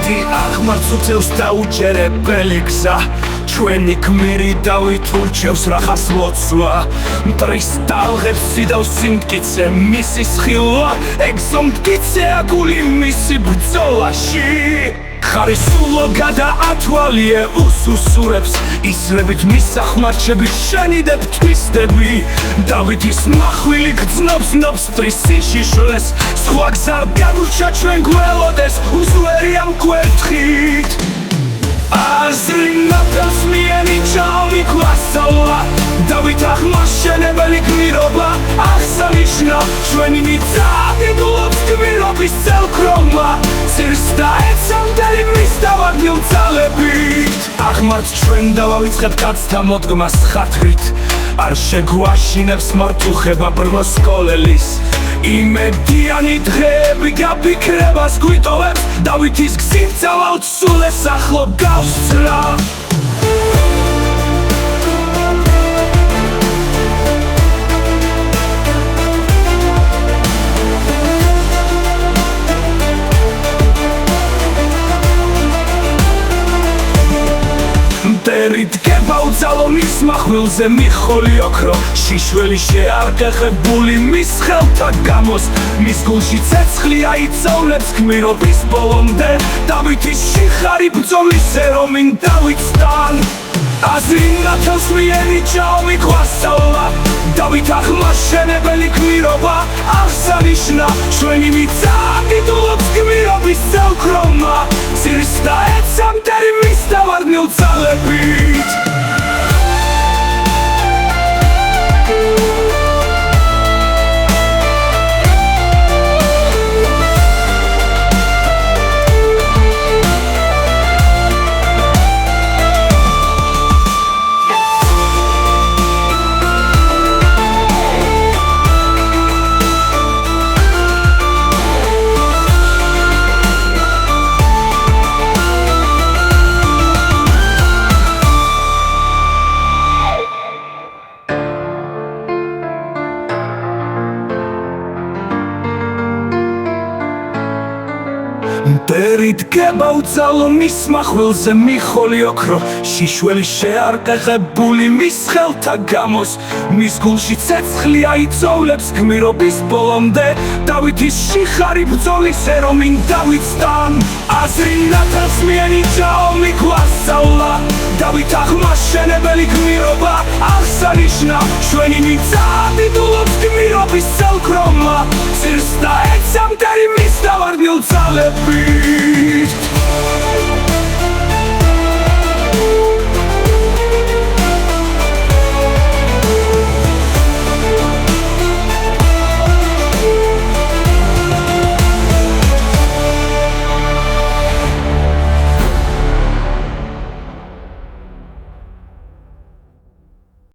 Di აღმართ უწევს დაუჯერებელი გზა ჩვენი გმირი დავით ურჩევს რახას ლოცვა მტრის ტალღებს იდავს სიმტკიცე მისი სხილვა ეგზო მტკიცე აგული მისი ბრძოლაში ხარისულო გადაათვალიე უსუსურებს ისრებით მისახმარჩებით შენიდებ თვისდები დავითის მახვილი გრძნობს ნობს შიშვლეს სხვა გზა განურჩა ჩვენ გველოდეს უზვერია მკვერთხით აზრი ნათელს მიენიჭა მიგვასწავლა დავით აღმაშენებელი გმირობა აღსანიშნა ჩვენი მიწა დიდულობს გმირობის წელქრომა ცირს დაეცამდელი მის დავარდნილ ძალებით აღმართ ჩვენ დავავიწყებ კაცთა მოდგმას ხათრით არ შეგვაშინებს მართუხება ბრმოსკოლელის იმედიანი დღეები გაფიქრებას გვიტოვებს დავითის გზით ძალაუთ სულ ეს ახლო გავსწრა მტერით გება უძალო მის მახვილზე მიხოლი ოქრო შიშველი შეარყეხებული მის ხელთა გამოს მის გულში ცეცხლი აიწოვლებს გმირობის ბოლომდე დავითის შიხარი ბრძოლისე რომ იმ დავითსთან აზრი ნათელს მიენიჭა მიგვასწავლა დავით აღმაშენებელი გმირობა აღსანიშნა ჩვენი მიწა დიდულობს გმირობის წელქრომა ცირს დაეცამდელი მის დავარდნილ ძალებით მტერით გება უძალო მის მახვილზე მიხოლი ოქრო შიშველი შეარყეხებული მის ხელთა გამოს მის გულში ცეცხლი აიწოვლებს გმირობის ბოლომდე დავითის შიხარი ბრძოლისე რომ იმ დავითსთან აზრი ნათელს მიენიჭა მიგვასწავლა დავით აღმაშენებელი გმირობა აღსანიშნა ჩვენი მიწა დიდულობს გმირობის წელქრომა ცირს დაეცამდელი მის დავარდნილ ძალებით